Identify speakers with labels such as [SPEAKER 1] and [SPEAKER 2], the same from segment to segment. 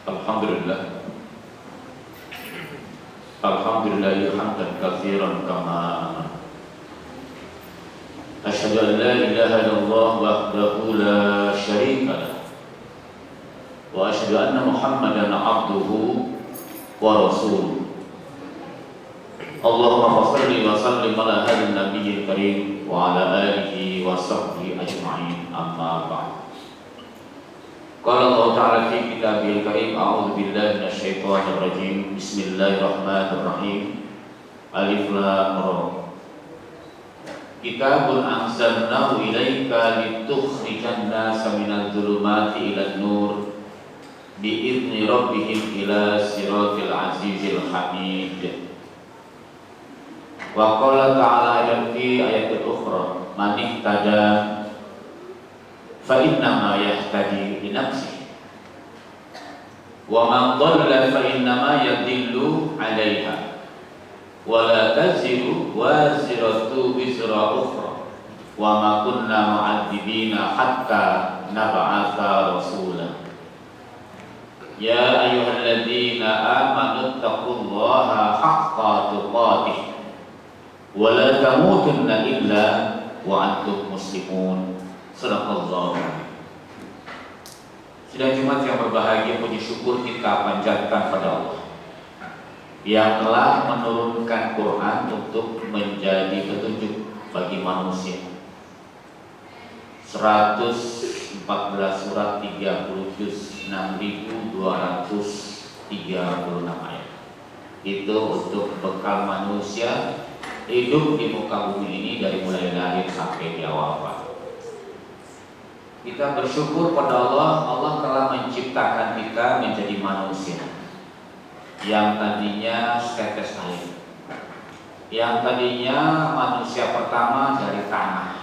[SPEAKER 1] Alhamdulillah. Alhamdulillah hamdan katsiran kama asyhadu an la ilaha illallah wahdahu la syarika lah wa asyhadu anna Muhammadan abduhu wa rasuluh. Allahumma shalli wa sallim ala hadin nabiyil karim wa ala alihi wa sahbihi ajma'in, amma ba'd. Qala Allah Ta'ala fi kitabil karim, a'udzu billahi minasyaitonir rajim. Bismillahirrahmanirrahim. Alif lam ra. Kitabun anzalnahu ilaika litukhrijan nasa minadh dhulumati ilan nur bi'izni rabbihim ila siratil azizil hamid. Wa qala ta'ala fi ayatil ukhra, man ihtada fa innama yahtadi li nafsihi wa man dhalla fa innama yadhillu 'alaiha wa la taziru waziratu wizra ukhra wa ma kunna mu'adzibina hatta nab'atha rasula. Ya ayyuhalladzina amanu taqullaha haqqa tuqatih wa la tamutunna illa wa antum muslimun. Sadaqallahu. Sidang Jumat yang berbahagia, puji syukur kita panjatkan pada Allah yang telah menurunkan Quran untuk menjadi petunjuk bagi manusia. 114 surat, 30 juz, 6.236 ayat. Itu untuk bekal manusia hidup di muka bumi ini dari mulai lahir sampai dia wafat. Kita bersyukur pada Allah, Allah telah menciptakan kita menjadi manusia yang tadinya setetes air, yang tadinya manusia pertama dari tanah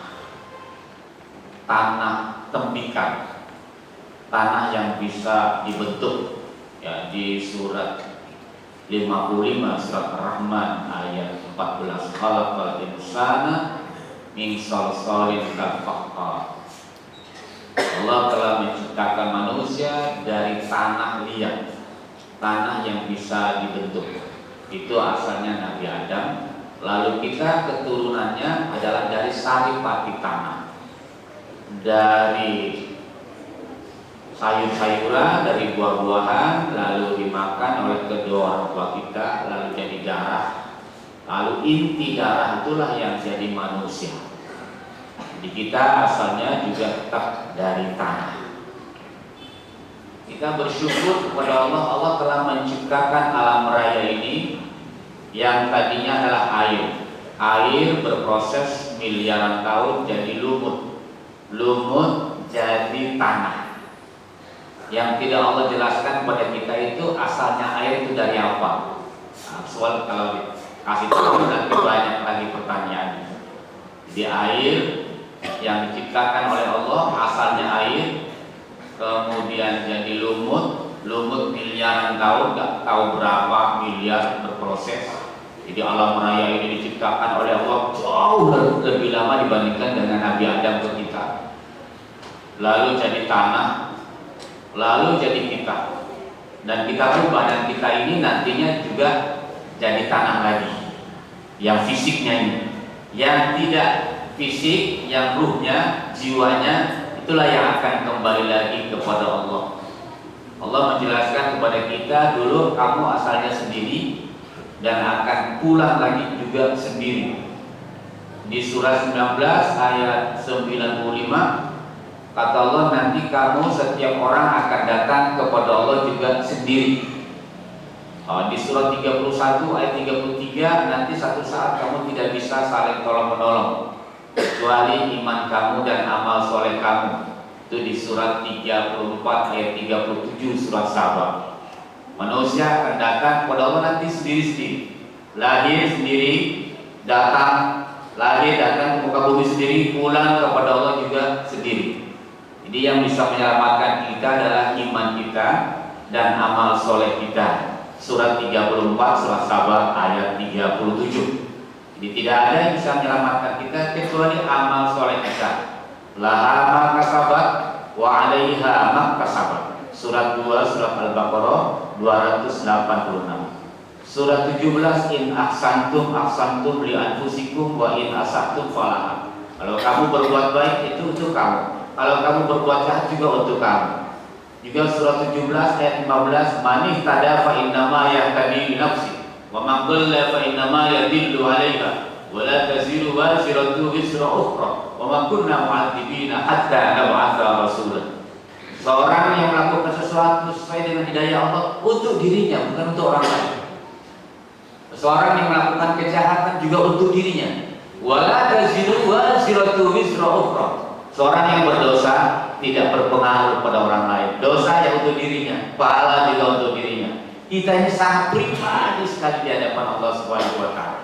[SPEAKER 1] tembikan, tanah yang bisa dibentuk. Ya, di surat 55 surat Ar-Rahman ayat 14, khalaqal insana min salsalin kal fakhar. Allah telah menciptakan manusia dari tanah liat, tanah yang bisa dibentuk. Itu asalnya Nabi Adam. Lalu kita keturunannya adalah dari saripati tanah, dari sayur-sayuran, dari buah-buahan, lalu dimakan oleh kedua orang tua kita, lalu jadi darah. Lalu inti darah itulah yang jadi manusia. Di kita asalnya juga tetap dari tanah. Kita bersyukur kepada Allah, Allah telah menciptakan alam raya ini yang tadinya adalah air. Air berproses miliaran tahun jadi lumut, lumut jadi tanah. Yang tidak Allah jelaskan kepada kita itu asalnya air itu dari apa. Nah, soal kalau kasih tahu nanti banyak lagi pertanyaannya. Di air yang diciptakan oleh Allah asalnya air, kemudian jadi lumut miliaran tahun, nggak tahu berapa miliar berproses. Jadi alam raya ini diciptakan oleh Allah jauh lebih lama dibandingkan dengan Nabi Adam ke kita. Lalu jadi tanah, lalu jadi kita, dan kita pun badan kita ini nantinya juga jadi tanah lagi. Yang fisiknya ini, yang tidak fisik, yang ruhnya, jiwanya, itulah yang akan kembali lagi kepada Allah. Allah menjelaskan kepada kita, dulu kamu asalnya sendiri dan akan pulang lagi juga sendiri. Di surah 19 ayat 95 kata Allah, nanti kamu setiap orang akan datang kepada Allah juga sendiri. Di surah 31 ayat 33, nanti satu saat kamu tidak bisa saling tolong-menolong kecuali iman kamu dan amal soleh kamu. Itu di surat 34 ayat 37 surat Sabah. Manusia akan datang kepada Allah nanti sendiri-sendiri, lahir sendiri, datang ke muka bumi sendiri, pulang kepada Allah juga sendiri. Jadi yang bisa menyelamatkan kita adalah iman kita dan amal soleh kita. Surat 34 surat Sabah ayat 37. Jadi tidak ada yang bisa menyelamatkan kita kecuali amal soleh kita. Laha ma kasabat wa 'alaiha ma kasabat. Surat 2 surat Al-Baqarah 286. Surat 17, in ahsantum ahsantum li anfusikum wa in asahtum falaha. Kalau kamu berbuat baik itu untuk kamu. Kalau kamu berbuat jahat juga untuk kamu. Juga surat 17 ayat 15, man ihtada fa innama yahtadi li nafsi wa man dhalla fa innama yadillu 'alaiha wa la taziru waziratu wizra ukhra wa ma kunna mu'adzibina hatta nab'atha rasulan. Seorang yang melakukan sesuatu sesuai dengan hidayah Allah untuk dirinya, bukan untuk orang lain. Seorang yang melakukan kejahatan juga untuk dirinya. Wala taziru waziratu wizra ukhra. Seorang yang berdosa tidak berpengaruh pada orang lain. Dosa yang untuk dirinya, pahala juga untuk dirinya. Kita ini sangat pribadi sekali di hadapan Allah Subhanahu wa taala.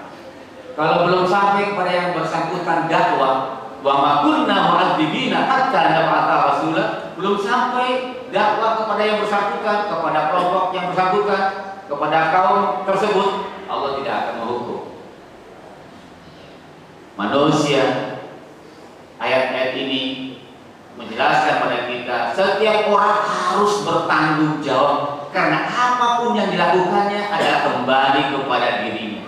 [SPEAKER 1] Kalau belum sampai kepada yang bersangkutan dakwah, wa ma kunna mu'adzibina hatta nab'atha rasula, belum sampai dakwah kepada yang bersangkutan, kepada kelompok yang bersangkutan, kepada kaum tersebut, Allah tidak akan menghukum manusia. Ayat-ayat ini menjelaskan pada kita setiap orang harus bertanggung jawab karena apapun yang dilakukannya adalah kembali kepada dirinya.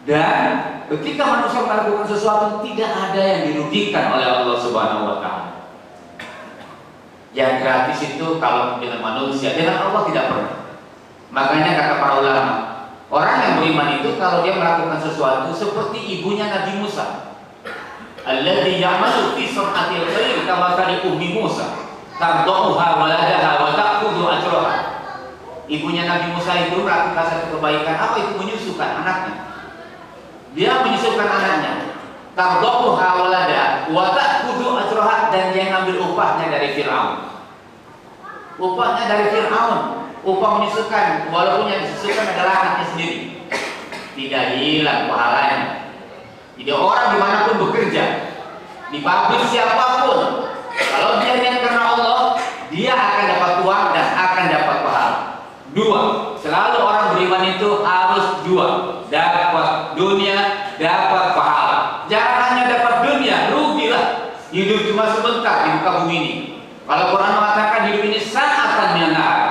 [SPEAKER 1] Dan ketika manusia melakukan sesuatu tidak ada yang dirugikan oleh Allah Subhanahu wa taala. Yang gratis itu kalau dengan manusia, dengan Allah tidak pernah. Makanya kata para ulama, orang yang beriman itu kalau dia melakukan sesuatu seperti ibunya Nabi Musa. Alladzi ya'malu fi sun'atil khair kama tali ummi Musa tardauha waladaha wa ta'khudhu ajraha. Ibunya Nabi Musa itu melakukan satu kebaikan, apa itu? Menyusukan anaknya. Dia menyusukan anaknya. Tardauha waladaha wa ta'khudhu ajraha, dan dia ngambil upahnya dari Firaun. Upahnya dari Firaun. Upah menyusukan, walaupun yang disusukan adalah anaknya sendiri. Tidak hilang pahalanya. Jadi orang dimanapun bekerja, di pabrik siapapun, kalau dia niat karena Allah, dia akan dapat uang dan akan dapat pahala. Dua, selalu orang beriman itu harus dua, dapat dunia, dapat pahala. Jangan hanya dapat dunia, rugilah. Hidup cuma sebentar di muka bumi ini. Kalau Quran mengatakan hidup ini sa'atan minan nahar,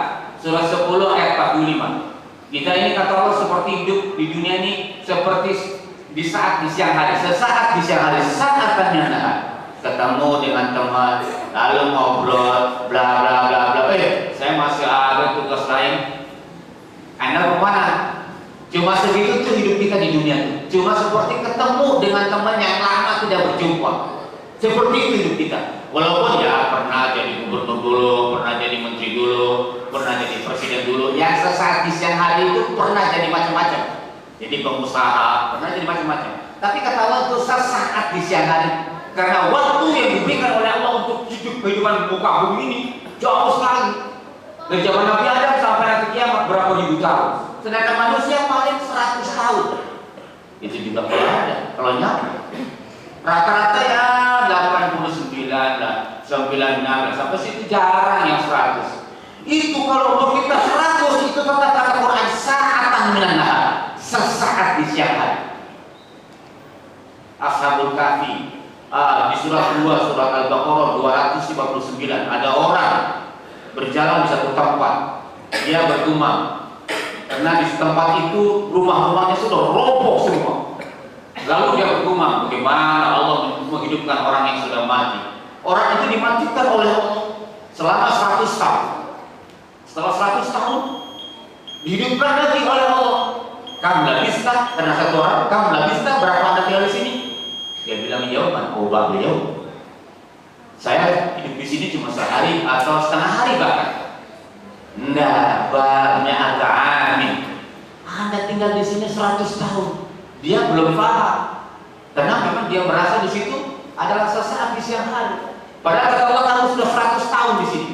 [SPEAKER 1] surah 10 ayat 45. Kita ini kata Allah seperti hidup di dunia ini seperti di saat di siang hari, sesaat di siang hari, saat nahar. Ketemu dengan teman, lalu ngobrol, bla bla bla bla. Saya masih ada tugas lain. Anda kemana? Cuma segitu tuh hidup kita di dunia itu. Cuma seperti ketemu dengan teman yang lama tidak berjumpa. Seperti itu hidup kita. Walaupun ya pernah jadi gubernur dulu, pernah jadi menteri dulu, pernah jadi presiden dulu. Yang sesaat di siang hari itu pernah jadi macam-macam. Jadi pengusaha, pernah jadi macam-macam. Tapi kata Allah itu sesaat di siang hari. Karena waktu yang diberikan oleh Allah untuk hidup kehidupan muka bumi ini jauh sekali. Dari zaman Nabi Adam sampai nanti kiamat berapa ribu tahun. Sedangkan manusia paling 100 tahun. Itu juga kalau ada, kalau nyampe. Rata-rata ya 89 lah, 96 sampai situ jarang yang 100. Itu kalau umur kita 100 itu kata Quran sa'atan minan nahar. Sesaat di siang hari. Ashabul Kahfi di surat 2 surat Al-Baqarah 259 ada orang berjalan di satu tempat, dia bergumam karena di tempat itu rumah-rumahnya sudah roboh semua. Lalu dia bergumam, bagaimana Allah menghidupkan orang yang sudah mati. Orang itu dimatikan oleh Allah selama 100 tahun. Setelah 100 tahun dihidupkan lagi oleh Allah. Kamu labista, karena satu orang, kamu labista berapa anda tinggal di sini? Dia bilang jawaban, oh beliau, saya hidup di sini cuma sehari atau setengah hari bahkan. Enggak, banyak agak amin. Anda tinggal di sini 100 tahun. Dia belum paham, karena memang dia merasa di situ adalah sesaat di siang hari. Padahal kata Allah kamu sudah 100 tahun di sini.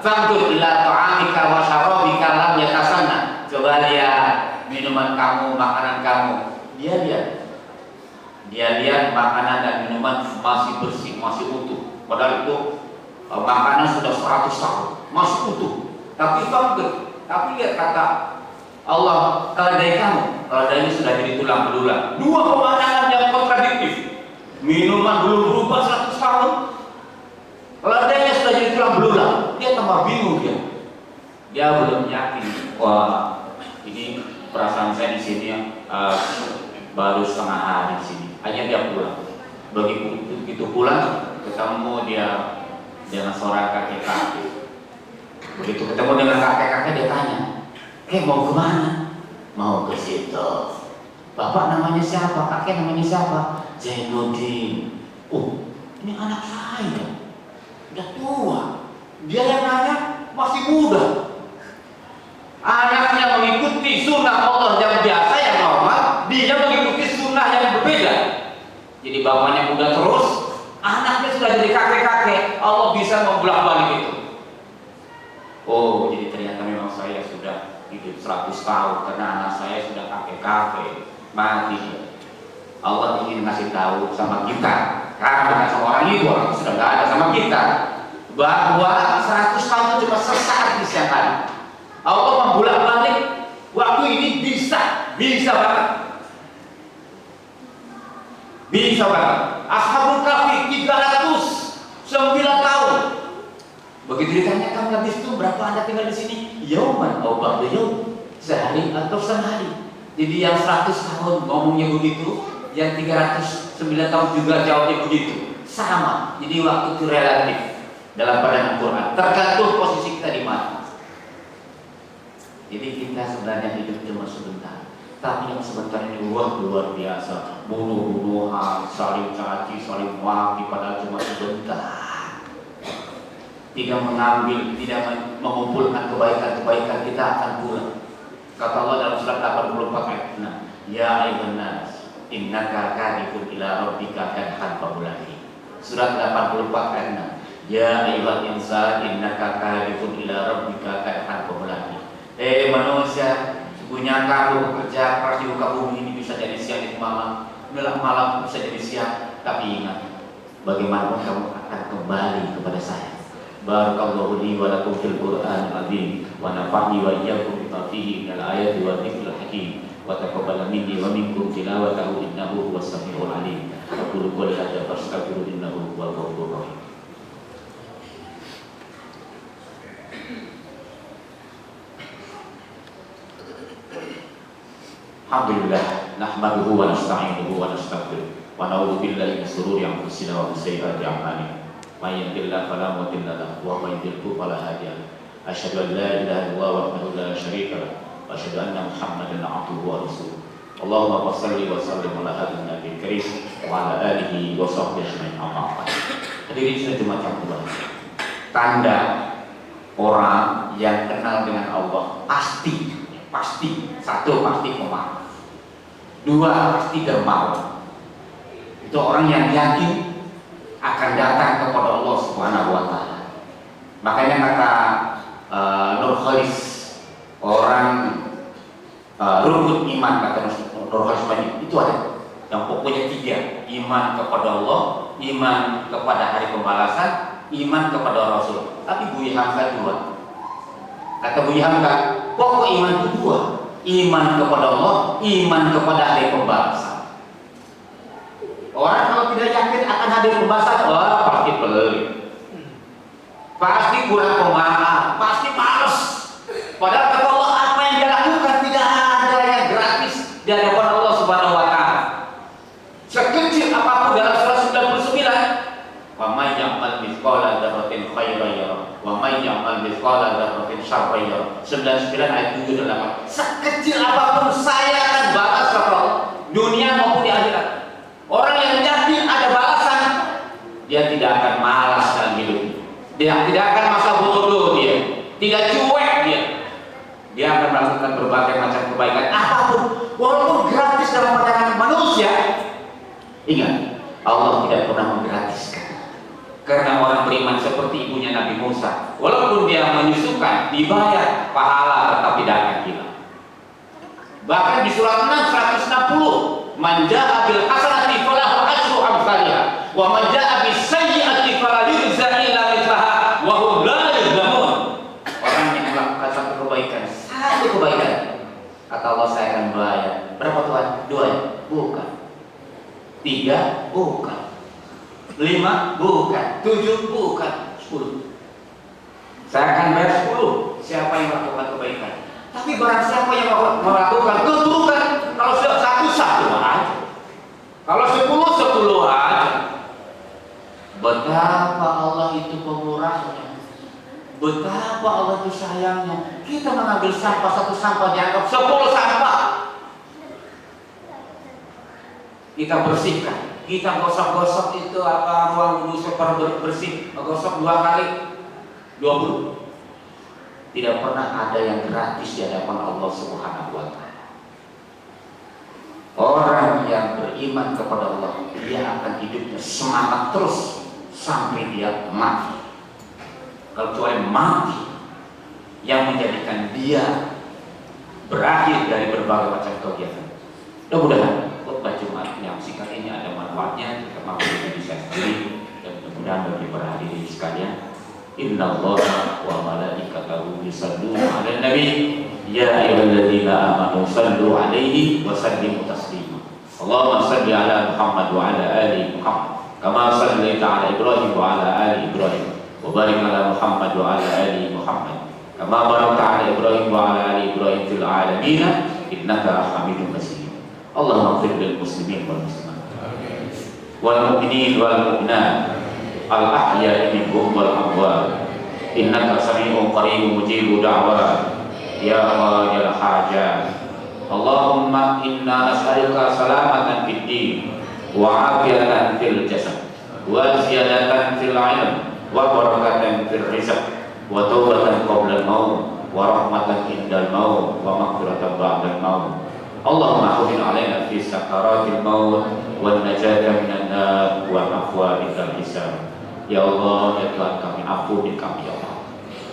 [SPEAKER 1] Fangdur ila ta'amika wa syarabika lam yatasanna. Coba lihat minuman kamu, makanan kamu. Dia lihat makanan dan minuman masih bersih, masih utuh. Padahal itu makanan sudah 100 tahun, masih utuh. Tapi lihat kata Allah, keledai kamu, keledai ini sudah jadi tulang belulang. Dua pemandangan yang kontradiktif. Minuman belum berubah 100 tahun. Keledainya sudah jadi tulang belulang, dia tambah bingung dia. Dia belum yakin. Wah, ini perasaan saya di sini baru setengah hari di sini. Hanya dia pulang. Begitu pulang, ketemu dia dengan seorang kakek-kakek. Begitu ketemu dengan kakek-kakek, dia tanya, mau kemana? Mau ke situ. Bapak namanya siapa? Kakek namanya siapa? Zainuddin. Oh, ini anak saya. Udah tua. Dia yang nanya masih muda. Anaknya mengikuti sunnah Allah yang biasa, yang normal, dia mengikuti sunnah yang berbeda. Jadi bapaknya muda terus, anaknya sudah jadi kakek-kakek. Allah bisa membolak-balik itu. Oh, jadi ternyata memang saya sudah hidup 100 tahun karena anak saya sudah kakek-kakek, mati. Allah ingin ngasih tahu sama kita, karena sama orang itu, orang sudah nggak ada sama kita, bahwa 100 tahun itu cuma sesaat di siang hari. Allah membolak-balik waktu ini bisa banget. Bisa banget. Ashabul Kahfi 309 tahun. Begitu ditanyakan habis itu berapa Anda tinggal di sini? Yauman atau ba'da yaum, sehari atau sehari. Jadi yang 100 tahun ngomongnya begitu, yang 309 tahun juga jawabnya begitu. Sama. Jadi waktu itu relatif dalam pandangan Quran. Tergantung posisi kita di mana. Jadi kita sebenarnya hidup cuma sebentar, tapi yang sebentar ini luar biasa. Bunuh-bunuhan, saling caci, saling maki, padahal cuma sebentar. Tidak mengambil, tidak mengumpulkan kebaikan-kebaikan, kita akan pulang. Kata Allah dalam surat 84 ayat 6, Ya ayyuhan nas, innaka kadhibun ila rabbika kadhan famulaqih. Surat 84 ayat 6, Ya ayyuhal insan, innaka kadhibun ila rabbika kadhan famulaqih. Manusia, sesungguhnya kamu bekerja keras di muka bumi ini, bisa jadi siang di malam, malam bisa jadi siang. Tapi ingat, bagaimana kamu akan kembali kepada saya. Barakallahu li wa lakum fil Qur'anil azim wa nafa'ni wa iyyakum bima fihi minal ayati wa dzikril hakim wa taqabbal minni wa minkum tilawatahu innahu huwas samiul alim. Aqulu qawli hadza fastaghfiru innahu huwal ghafurur rahim. Alhamdulillah, nahmaduhu wa nasta'inuhu wa nastaghfiruh wa na'udzu billahi min shururi anfusina wa min sayyiati a'malina. May yahdihillahu fala mudilla lahu wa may yudlil fala hadiya lahu. Asyhadu an la ilaha illallah wahdahu la syarika lahu wa asyhadu anna Muhammadan 'abduhu wa rasuluh. Allahumma shalli wa sallim ala hadhihi nabiyil karim wa ala alihi wa sahbihi ajma'in. Amma ba'd. Hadirin sudah macam dua. Tanda orang yang kenal dengan Allah pasti satu pasti pemaaf, dua pasti dermawan. Itu orang yang yakin akan datang kepada Allah Subhanahu wa Ta'ala. Makanya kata Nurholis, orang rukun iman, kata Nurholis banyak itu ada yang pokoknya tiga: iman kepada Allah, iman kepada hari pembalasan, iman kepada Rasul. Tapi Buya Hamka dua. Kata Buya Hamka, pokok iman itu dua: iman kepada Allah, iman kepada hari pembalasan. Orang kalau tidak yakin akan hadir pembahasan, pasti pelit, pasti kurang pemaaf, pasti males. Padahal kata Allah, apa yang dia lakukan tidak ada yang gratis di hadapan Allah Subhanahu wa Ta'ala. Sekecil apapun dalam surah 99, wa may ya'mal mithqala dzarratin khairan yarah wa may ya'mal mithqala dzarratin syarran yarah. 99 ayat 7 dan 8. Sekecil apapun saya akan balas kata Allah, dunia maupun di akhirat. Orang yang yakin ada balasan, dia tidak akan malas dalam hidupnya. Dia tidak akan masa bodoh, dia tidak cuek, dia akan melakukan berbagai macam kebaikan apapun, walaupun gratis dalam pandangan manusia. Ingat, Allah tidak pernah menggratiskan. Karena orang beriman seperti ibunya Nabi Musa, walaupun dia menyusukan, dibayar, pahala tetap tidak akan hilang. Bahkan di surat 6 160, man jaa bil hasanati falahu asyru amsalha wa man jaa bis sayyi'ati fala yujza illa mithlaha wa hum la yuzlamun. Orang yang melakukan satu kebaikan, kata Allah, saya akan bayar. Berapa Tuhan? 2? Bukan. 3? Bukan. 5? Bukan. 7? Bukan. Saya akan bayar 10 siapa yang melakukan kebaikan. Tapi barang siapa yang melakukan keburukan, kalau sudah satu aja. Kalau 10 aja. Betapa Allah itu pemurahnya, betapa Allah itu sayangnya. Kita mengambil sampah, satu sampah dianggap 10 sampah. Kita bersihkan, kita gosok-gosok itu ruang wudhu super bersih, gosok 2 kali 20. Tidak pernah ada yang gratis di hadapan Allah Subhanahu wa Ta'ala. Orang yang beriman kepada Allah, dia akan hidupnya semangat terus sampai dia mati. Kecuali mati yang menjadikan dia berakhir dari berbagai macam kegiatan. Mudah-mudahan khutbah Jumat yang singkat ini ada manfaatnya, kita mampu diri saya sendiri dan mudah-mudahan bagi para hadirin sekalian. Innallaha wa malaikatahu yusholluna 'alan nabi ya ayyuhalladzina amanu shallu 'alaihi wa sallimu taslima. Allahumma shalli 'ala Muhammad wa 'ala ali Muhammad kama shallaita 'ala Ibrahim wa 'ala ali Ibrahim wa barik 'ala Muhammad wa 'ala ali Muhammad kama barakta 'ala Ibrahim wa 'ala ali Ibrahim fil 'alamin innaka Hamidum Majid. Allahumma ighfir lil muslimin wal muslimat wal mu'minin wal mu'minat al-ahya'i minhum wal amwat innaka sami'un qaribun mujibud da'wat ya qadil hajat. Allahumma inna nas'aluka salamatan fid din wa 'afiyatan fil jasad wa ziyadatan fil 'ilm wa barakatan fil rizq wa taubatan qabla al-maut wa rahmatan indal maut wa maghfiratan ba'dal maut. Allahumma hawwin 'alaina fi sakaratil maut wan najata minan nar wa afwa minal hisab. Ya Allah, ya Tuhan kami, ampuni kami ya Allah.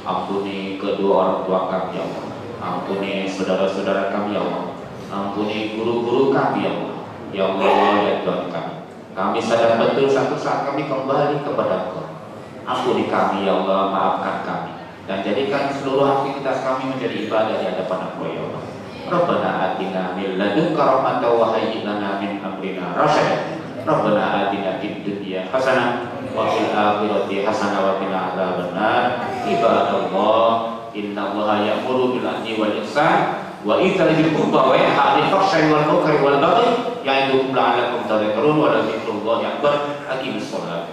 [SPEAKER 1] Ampuni kedua orang tua kami ya Allah. Ampuni saudara-saudara kami ya Allah. Ampuni guru-guru kami ya Allah. Ya Allah, ya Tuhan kami. Kami sadar betul satu saat kami kembali kepada Engkau. Ampuni kami ya Allah, maafkan kami. Dan jadikan seluruh aktivitas kami menjadi ibadah di hadapan Engkau ya Allah. Rabbana atina min ladunka rahmatan wa hayyi lana min amrina rasyada. Rabbana atina fid dunya hasanah wa fil akhirati hasanah wa qina adzabannar. Ibadallah, innallaha ya'muru bil 'adli wal ihsan wa ita'i dzil qurba wa yanha 'anil fahsya'i wal munkari wal baghi ya'idukum la'allakum tadhakkarun wa la dzikrullahi akbar. Aqimus shalah.